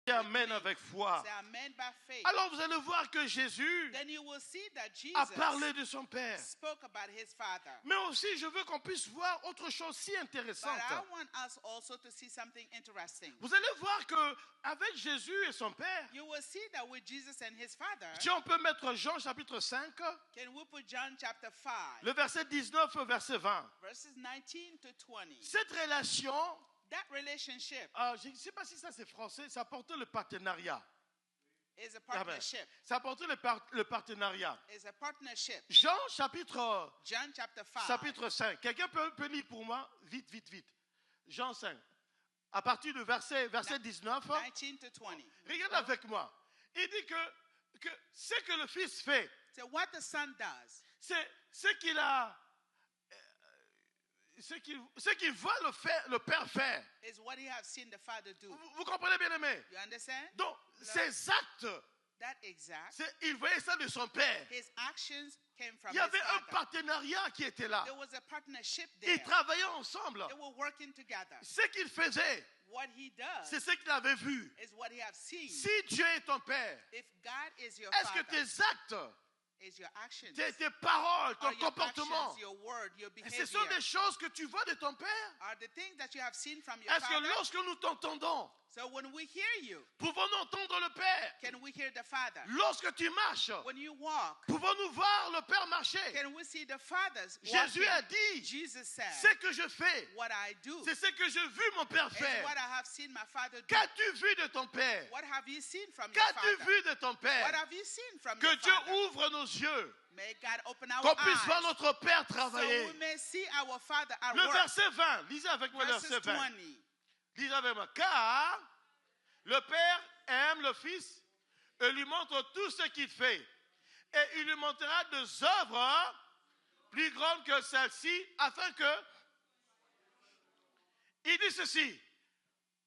Et amen avec foi. Say amen by faith. Alors vous allez voir que Jésus Then you will see that a Jesus parlé de son Père. spoke about his Father. Mais aussi, je veux qu'on puisse voir autre chose si But intéressante. I want us also to see something interesting. Vous allez voir que avec Jésus et son Père, You will see that with Jesus and his Father, si on peut mettre Jean chapitre 5, can we put John chapter 5, le verset 19 au verset 20. verses 19 to 20. Cette relation, That relationship je ne sais pas si ça c'est français, ça porte le partenariat. is a partnership. Ça porte le partenariat. Is a partnership. Jean chapitre John chapter 5. 5. Quelqu'un peut lire pour moi? Vite. Jean 5. À partir du verset 19. 19 to 20. Regarde avec moi. Il dit que ce que le Fils fait, So what the Son does c'est ce qu'il a, ce qu'il voit le Père faire. is what he has seen the Father do. Vous comprenez bien aimé? You understand? Donc, ces actes, That exact. il voyait ça de son Père. His actions came from Il y avait his un Father. partenariat qui était là. There was a partnership there. Ils travaillaient ensemble. They were working together. Ce qu'il faisait, What he does c'est ce qu'il avait vu. is what he has seen. Si Dieu est ton Père, If God is your est-ce que Father, tes actes, is your actions, tes paroles, are ton your comportement, actions, your word, your et ce sont behavior, des choses que tu vois de ton Père? are the things that you have seen from your Est-ce que Father? lorsque nous t'entendons, So when we hear you, pouvons-nous entendre le Père? can we hear the Father? Lorsque tu marches, When you walk, pouvons-nous voir le Père marcher? can we see the Father's Jésus walking? a dit, Jesus said, ce que je fais, what I do c'est ce que j'ai vu mon Père is faire. what I have seen my Father do. Qu'as-tu vu de ton Père? What have you seen from your Qu'as-tu Father? vu de ton What Père? have you seen from Que your Dieu Father? ouvre nos yeux, May God open our qu'on puisse voir eyes notre Père so travailler. we may see our Father at Le work. verset 20, lisez avec moi le Verses verset 20. 20. Lisez avec moi. Car le Père aime le Fils et lui montre tout ce qu'il fait. Et il lui montrera des œuvres plus grandes que celles-ci, afin que... Il dit ceci.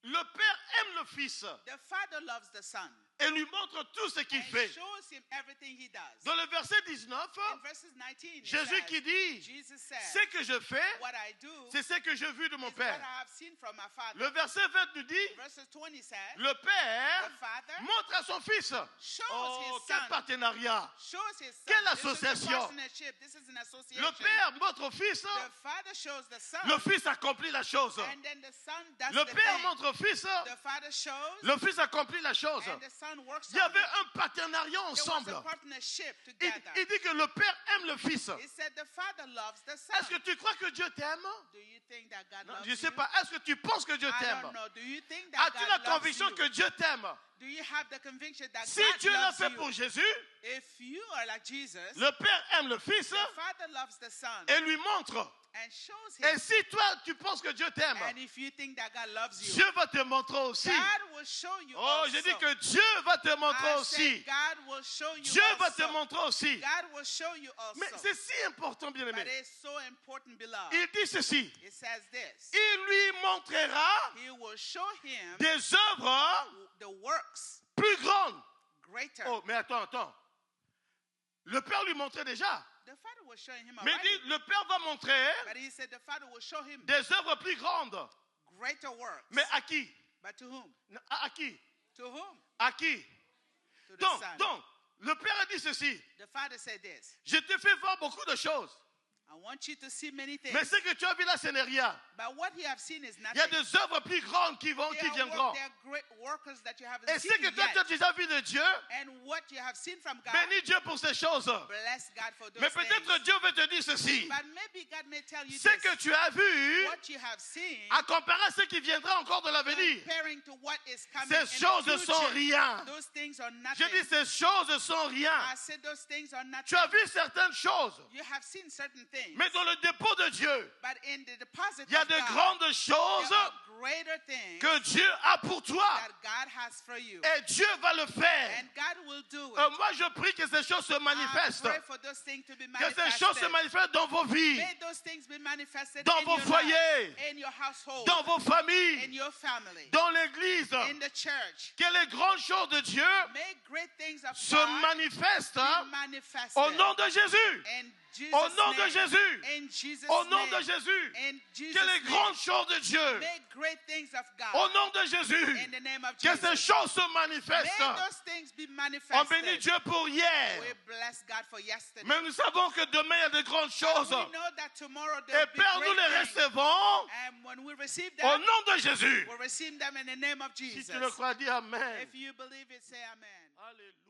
Le Père aime le Fils The Father loves the Son et lui montre tout ce qu'il and fait. shows him everything he does. Dans le verset 19, In verses 19, it Jésus says, qui dit, Jesus ce said, que je fais, what I do c'est ce que j'ai vu de mon is what I Père. have seen from my Father. Le verset 20 nous dit, Verses 20 says, le Père the Father montre à son Fils. shows Oh, his quel Son. partenariat. Shows his Son. Quelle This is a association. partnership. This is an association. Le Père montre au Fils, The Father shows the Son. le Fils accomplit la chose. And then the Son does Le the Père thing. montre au Fils, The Father shows le Fils accomplit la chose. and the Son works Il y on avait it. un partenariat There was ensemble. a partnership Il together. dit que le Père aime le Fils. He said the Father loves the Son. Est-ce que tu crois que Dieu t'aime? Do you think that God Non, loves je ne sais you? pas. Est-ce que tu penses que Dieu I t'aime? don't know. Do you think that As-tu la God loves conviction you? que Dieu t'aime? Do you have the conviction that Si God Dieu l'a loves fait you? pour Jésus, If you are like Jesus, le Père aime le Fils the Father loves the Son et lui montre. and shows Et him. si toi, tu penses que Dieu t'aime, And if you think that God loves you, Dieu va te montrer aussi. God will show you Oh, also. j'ai dit que Dieu va te montrer I aussi. said God will show you Dieu va te also. montrer aussi. God will show you also. Mais c'est si important, bien But aimé. it's so important, beloved. Il dit ceci. It says this. Il lui montrera He will show him des œuvres the works plus grandes. greater. Oh, mais attends. Le Père lui montrait déjà. The Father was showing him Mais il already. dit, le Père va montrer But he said the Father will show him des œuvres plus grandes. greater works. Mais à qui? But to whom? À qui? To whom? À qui? To the Donc, Son. le Père a dit ceci. The Father said this. Je te fais voir beaucoup de choses. I want you to see many things. Mais ce que tu as vu là, ce n'est rien. But what you have seen is Il y a nothing. des œuvres plus grandes qui viendront. They are great workers that you haven't Et ce seen que toi, tu as yet. déjà vu de Dieu, And what you have seen from God, bénis Dieu pour ces choses. bless God for those Mais peut-être things. Dieu veut te dire ceci. But maybe God may tell you Ce this. que tu as vu, What you have seen, à comparer à ce qui viendra encore de l'avenir, comparing to what is coming ces in the choses ne future, sont rien. those things are Je nothing. dis, ces choses ne sont rien. I said those things are nothing. Tu as vu certaines choses, You have seen certain things. mais dans le dépôt de Dieu, But in the deposit il y a of de God, grandes choses there are greater things que Dieu a pour toi. that God has for you. Et Dieu va le faire. And God will do it. Moi, je prie que ces choses se I manifestent. pray for those things to be Que ces choses se manifested. manifestent dans vos vies, May those things be manifested dans in vos your foyers, life, in your household, dans vos in familles, your family, dans l'église. in the church. Que les grandes choses de Dieu May great things of se God manifestent be manifested au nom de Jésus. in Jesus' Au nom de name. Jésus. In Jesus' Au nom name. de Jésus. In Jesus' Que les name. grandes choses de Dieu. Make great things of God. Au nom de Jésus. In the name of Que ces Jesus. choses se May manifestent. those things be On manifested. bénit Dieu pour hier. We bless God for yesterday. Mais nous savons que demain il y a de grandes choses. We know that tomorrow there Et will be Père, nous les great things. recevons And when we receive au them, nom de Jésus. we'll receive them in the name of Si Jesus. tu le crois, dis Amen. If you believe it, say amen. Alléluia.